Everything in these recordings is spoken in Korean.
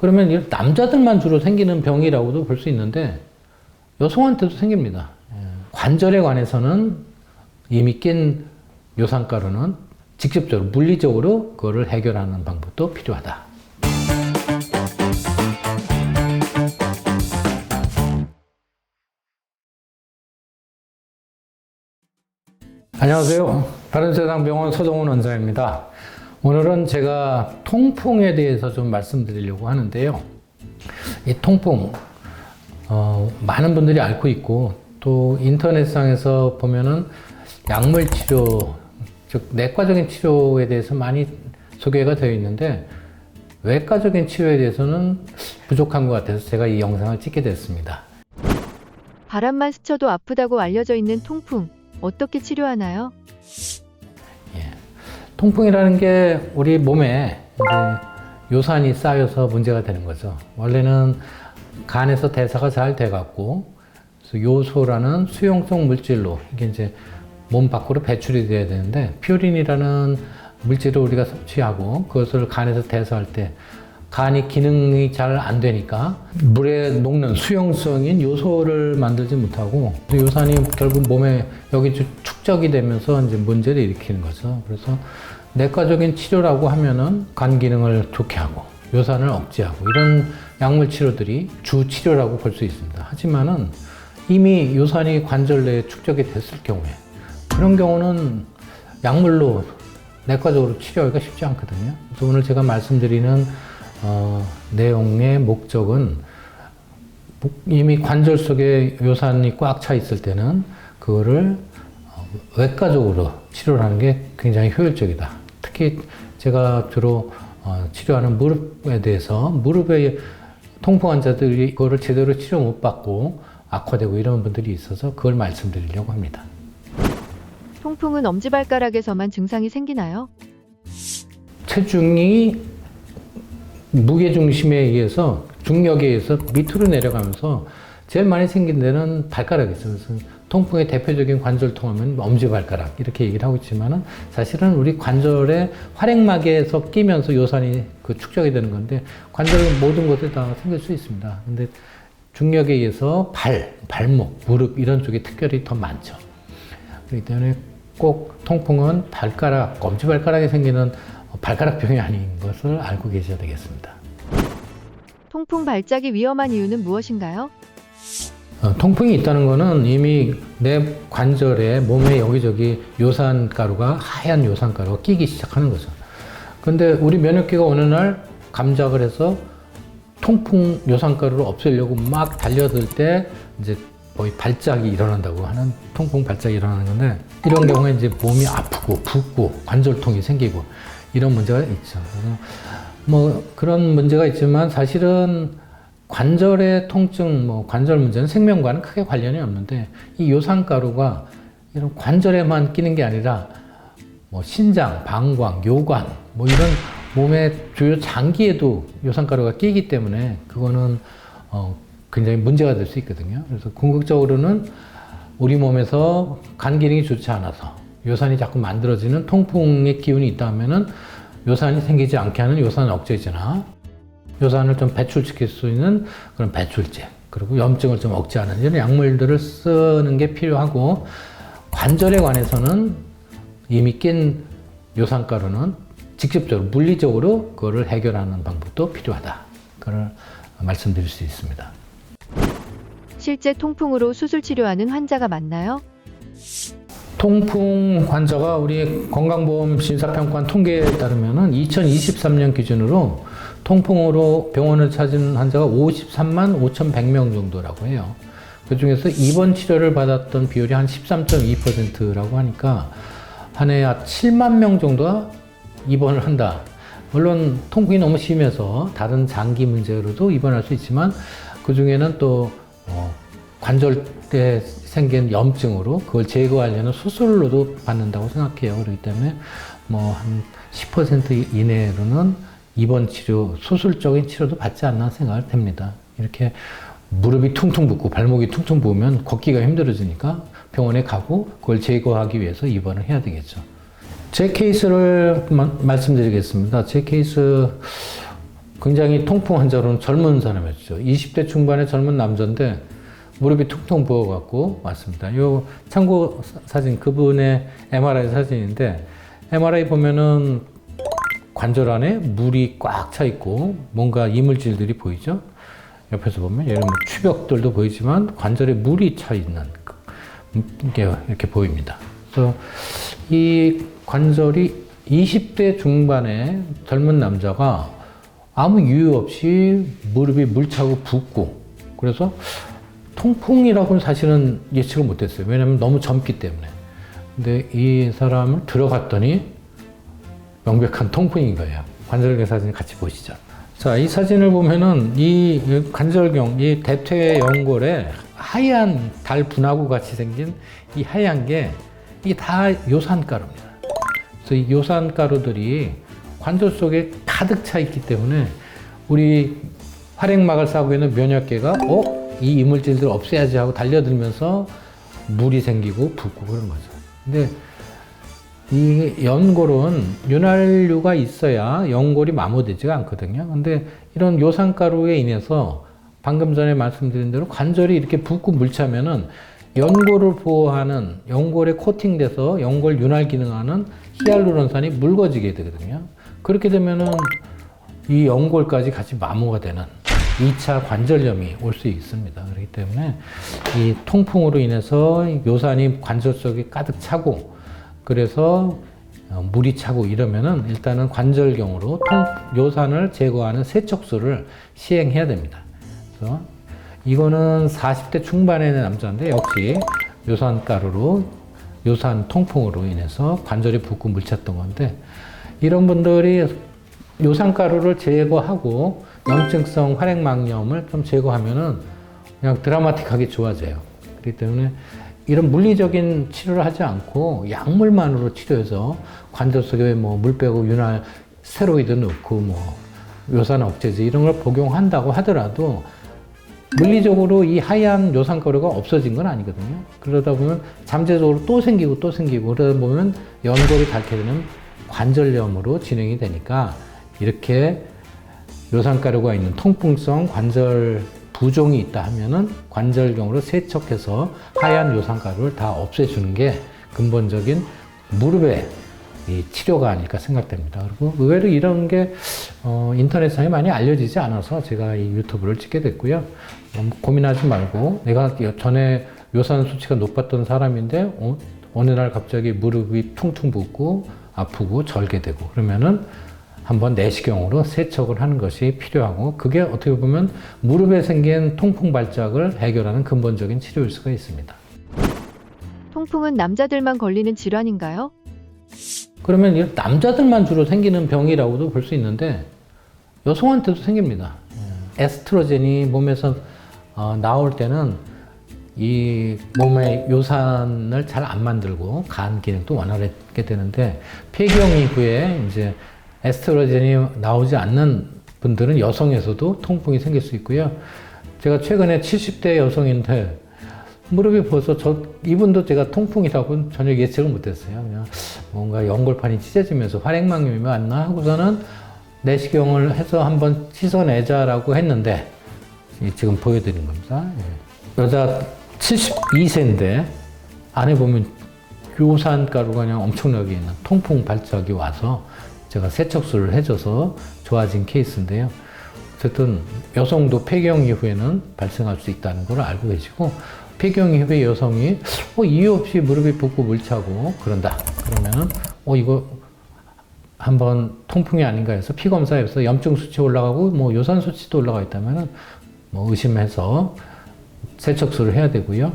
그러면 이 남자들만 주로 생기는 병이라고도 볼 수 있는데 여성한테도 생깁니다. 관절에 관해서는 이미 낀 요산가루는 직접적으로 물리적으로 그거를 해결하는 방법도 필요하다. 안녕하세요. 바른세상병원 서정훈 원장입니다. 오늘은 제가 통풍에 대해서 좀 말씀드리려고 하는데요. 이 통풍, 많은 분들이 앓고 있고 또 인터넷상에서 보면은 약물 치료, 즉 내과적인 치료에 대해서 많이 소개가 되어 있는데 외과적인 치료에 대해서는 부족한 것 같아서 제가 이 영상을 찍게 됐습니다. 바람만 스쳐도 아프다고 알려져 있는 통풍, 어떻게 치료하나요? 통풍이라는 게 우리 몸에 이제 요산이 쌓여서 문제가 되는 거죠. 원래는 간에서 대사가 잘 돼갖고 요소라는 수용성 물질로 이게 이제 몸 밖으로 배출이 돼야 되는데 퓨린이라는 물질을 우리가 섭취하고 그것을 간에서 대사할 때 간이 기능이 잘 안 되니까 물에 녹는 수용성인 요소를 만들지 못하고 요산이 결국 몸에 여기 축적이 되면서 이제 문제를 일으키는 거죠. 그래서 내과적인 치료라고 하면은 간 기능을 좋게 하고 요산을 억제하고 이런 약물 치료들이 주 치료라고 볼 수 있습니다. 하지만은 이미 요산이 관절 내에 축적이 됐을 경우에 그런 경우는 약물로 내과적으로 치료하기가 쉽지 않거든요. 그래서 오늘 제가 말씀드리는 내용의 목적은 이미 관절 속에 요산이 꽉 차 있을 때는 그거를 외과적으로 치료를 하는 게 굉장히 효율적이다. 특히 제가 주로 치료하는 무릎에 대해서 무릎의 통풍 환자들이 그거를 제대로 치료 못 받고 악화되고 이런 분들이 있어서 그걸 말씀드리려고 합니다. 통풍은 엄지발가락에서만 증상이 생기나요? 체중이 무게중심에 의해서 중력에 의해서 밑으로 내려가면서 제일 많이 생긴 데는 발가락이죠. 그래서 통풍의 대표적인 관절통 하면 엄지발가락 이렇게 얘기를 하고 있지만은 사실은 우리 관절의 활액막에서 끼면서 요산이 그 축적이 되는 건데 관절의 모든 곳에 다 생길 수 있습니다. 근데 중력에 의해서 발목, 무릎 이런 쪽에 특별히 더 많죠. 그렇기 때문에 꼭 통풍은 발가락, 엄지발가락에 생기는 발가락병이 아닌 것을 알고 계셔야 되겠습니다. 통풍 발작이 위험한 이유는 무엇인가요? 통풍이 있다는 것은 이미 내 관절에 몸에 여기저기 요산가루가 하얀 요산가루가 끼기 시작하는 거죠. 근데 우리 면역계가 어느 날 감작을 해서 통풍 요산가루를 없애려고 막 달려들 때 이제 거의 발작이 일어난다고 하는 통풍 발작이 일어나는 건데 이런 경우에 이제 몸이 아프고 붓고 관절통이 생기고 이런 문제가 있죠. 그래서 뭐 그런 문제가 있지만 사실은 관절의 통증, 관절 문제는 생명과는 크게 관련이 없는데 이 요산가루가 이런 관절에만 끼는 게 아니라 신장, 방광, 요관 이런 몸의 주요 장기에도 요산가루가 끼기 때문에 그거는 굉장히 문제가 될 수 있거든요. 그래서 궁극적으로는 우리 몸에서 간 기능이 좋지 않아서 요산이 자꾸 만들어지는 통풍의 기운이 있다면은 요산이 생기지 않게 하는 요산 억제제나 요산을 좀 배출시킬 수 있는 그런 배출제, 그리고 염증을 좀 억제하는 이런 약물들을 쓰는 게 필요하고 관절에 관해서는 이미 낀 요산가루는 직접적으로 물리적으로 그거를 해결하는 방법도 필요하다. 그걸 말씀드릴 수 있습니다. 실제 통풍으로 수술 치료하는 환자가 많나요? 통풍 환자가 우리 건강보험 심사평가원 통계에 따르면 2023년 기준으로 통풍으로 병원을 찾은 환자가 53만 5,100명 정도라고 해요. 그 중에서 입원 치료를 받았던 비율이 한 13.2%라고 하니까 한 해에 7만 명 정도가 입원을 한다. 물론 통풍이 너무 심해서 다른 장기 문제로도 입원할 수 있지만 그 중에는 또 관절에 생긴 염증으로 그걸 제거하려는 수술로도 받는다고 생각해요. 그렇기 때문에 한 10% 이내로는 입원 치료, 수술적인 치료도 받지 않나 생각을 됩니다. 이렇게 무릎이 퉁퉁 붓고 발목이 퉁퉁 부으면 걷기가 힘들어지니까 병원에 가고 그걸 제거하기 위해서 입원을 해야 되겠죠. 제 케이스를 말씀드리겠습니다. 제 케이스 굉장히 통풍 환자로는 젊은 사람이었죠. 20대 중반의 젊은 남자인데 무릎이 퉁퉁 부어갖고 왔습니다. 요 참고 사진, 그분의 MRI 사진인데 MRI 보면은 관절 안에 물이 꽉 차 있고 뭔가 이물질들이 보이죠. 옆에서 보면 예를 들면 추벽들도 보이지만 관절에 물이 차 있는 게 이렇게 보입니다. 그래서 이 관절이 20대 중반의 젊은 남자가 아무 이유 없이 무릎이 물차고 붓고, 그래서 통풍이라고는 사실은 예측을 못했어요. 왜냐하면 너무 젊기 때문에. 근데 이 사람을 들어갔더니 명백한 통풍인 거예요. 관절경 사진 같이 보시죠. 자, 이 사진을 보면은 이 관절경, 이 대퇴 연골에 하얀 달 분화구 같이 생긴 이 하얀 게 이게 다 요산가루입니다. 그래서 이 요산가루들이 관절 속에 가득 차 있기 때문에 우리 활액막을 싸고 있는 면역계가 이 이물질들 없애야지 하고 달려들면서 물이 생기고 붓고 그런 거죠. 근데 이 연골은 윤활유가 있어야 연골이 마모되지가 않거든요. 근데 이런 요산가루에 인해서 방금 전에 말씀드린 대로 관절이 이렇게 붓고 물차면은 연골을 보호하는, 연골에 코팅돼서 연골 윤활 기능하는 히알루론산이 묽어지게 되거든요. 그렇게 되면은 이 연골까지 같이 마모가 되는 2차 관절염이 올 수 있습니다. 그렇기 때문에 이 통풍으로 인해서 요산이 관절 속에 가득 차고, 그래서 물이 차고 이러면은 일단은 관절경으로 요산을 제거하는 세척술을 시행해야 됩니다. 그래서 이거는 40대 중반의 남자인데 역시 요산가루로, 요산 통풍으로 인해서 관절이 붓고 물찼던 건데, 이런 분들이 요산가루를 제거하고 염증성 활액막염을 좀 제거하면은 그냥 드라마틱하게 좋아져요. 그렇기 때문에 이런 물리적인 치료를 하지 않고 약물만으로 치료해서 관절 속에 뭐 물 빼고 윤활 스테로이드 넣고 뭐 요산 억제제 이런 걸 복용한다고 하더라도 물리적으로 이 하얀 요산가루가 없어진 건 아니거든요. 그러다 보면 잠재적으로 또 생기고 또 생기고 그러다 보면 연골이 닳게 되는 관절염으로 진행이 되니까, 이렇게 요산가루가 있는 통풍성 관절 부종이 있다 하면은 관절경으로 세척해서 하얀 요산가루를 다 없애주는 게 근본적인 무릎의 이 치료가 아닐까 생각됩니다. 그리고 의외로 이런 게 인터넷상에 많이 알려지지 않아서 제가 이 유튜브를 찍게 됐고요. 너무 고민하지 말고, 내가 전에 요산 수치가 높았던 사람인데 어느 날 갑자기 무릎이 퉁퉁 붓고 아프고 절게 되고 그러면은 한번 내시경으로 세척을 하는 것이 필요하고, 그게 어떻게 보면 무릎에 생긴 통풍 발작을 해결하는 근본적인 치료일 수가 있습니다. 통풍은 남자들만 걸리는 질환인가요? 그러면 이 남자들만 주로 생기는 병이라고도 볼 수 있는데 여성한테도 생깁니다. 에스트로겐이 몸에서 나올 때는 이 몸의 요산을 잘 안 만들고 간 기능도 원활하게 되는데, 폐경 이후에 이제 에스트로겐이 나오지 않는 분들은 여성에서도 통풍이 생길 수 있고요. 제가 최근에 70대 여성인데 무릎이 부어서 이분도 제가 통풍이라고는 전혀 예측을 못했어요. 그냥 뭔가 연골판이 찢어지면서 활액막염이 왔나 하고서는 내시경을 해서 한번 씻어내자라고 했는데 지금 보여드린 겁니다. 여자 72세인데 안에 보면 요산가루가 그냥 엄청나게 있는 통풍 발작이 와서 제가 세척술을 해줘서 좋아진 케이스인데요. 어쨌든 여성도 폐경 이후에는 발생할 수 있다는 걸 알고 계시고, 폐경 이후에 여성이 이유 없이 무릎이 붓고 물차고 그런다 그러면은 이거 한번 통풍이 아닌가 해서 피 검사해서 염증 수치 올라가고 뭐 요산 수치도 올라가 있다면은 뭐 의심해서 세척술을 해야 되고요.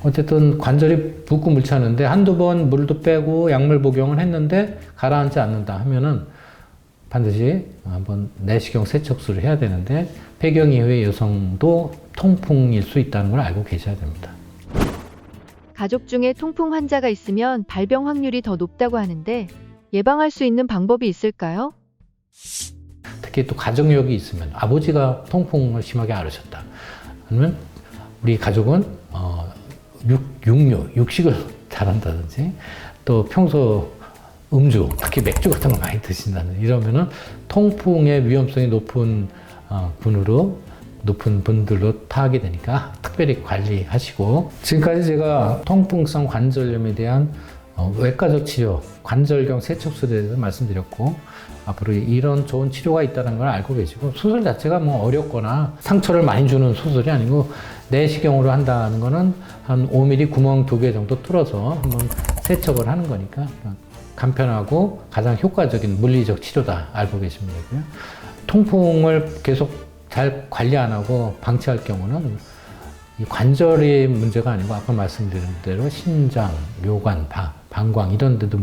어쨌든 관절이 붓고 물차는데 한두 번 물도 빼고 약물 복용을 했는데 가라앉지 않는다 하면은 반드시 한번 내시경 세척술을 해야 되는데, 폐경 이후의 여성도 통풍일 수 있다는 걸 알고 계셔야 됩니다. 가족 중에 통풍 환자가 있으면 발병 확률이 더 높다고 하는데 예방할 수 있는 방법이 있을까요? 특히 또 가족력이 있으면 아버지가 통풍을 심하게 앓으셨다. 아니면 우리 가족은 육식을 잘한다든지 또 평소 음주, 특히 맥주 같은 거 많이 드신다는 이러면은 통풍의 위험성이 높은 높은 분들로 타하게 되니까 특별히 관리하시고, 지금까지 제가 통풍성 관절염에 대한 외과적 치료, 관절경 세척술에 대해서 말씀드렸고, 앞으로 이런 좋은 치료가 있다는 걸 알고 계시고, 수술 자체가 뭐 어렵거나 상처를 많이 주는 수술이 아니고 내시경으로 한다는 거는 한 5mm 구멍 2개 정도 뚫어서 한번 세척을 하는 거니까 간편하고 가장 효과적인 물리적 치료다 알고 계시면 되고요. 통풍을 계속 잘 관리 안 하고 방치할 경우는 이 관절의 문제가 아니고 아까 말씀드린 대로 신장, 묘관, 방광 이런 데도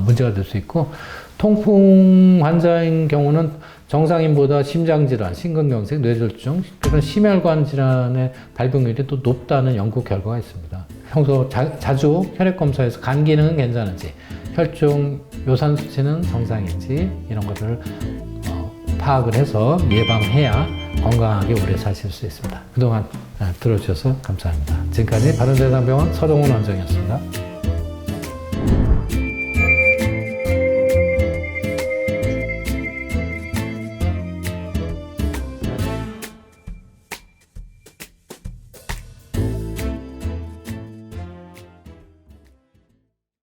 문제가 될 수 있고, 통풍 환자인 경우는 정상인보다 심장질환, 심근경색, 뇌졸중, 그런 심혈관 질환의 발병률이 또 높다는 연구 결과가 있습니다. 평소 자주 혈액 검사에서 간 기능은 괜찮은지, 혈중 요산 수치는 정상인지 이런 것을 파악을 해서 예방해야 건강하게 오래 사실 수 있습니다. 그동안 들어주셔서 감사합니다. 지금까지 바른세상병원 서동훈 원장이었습니다.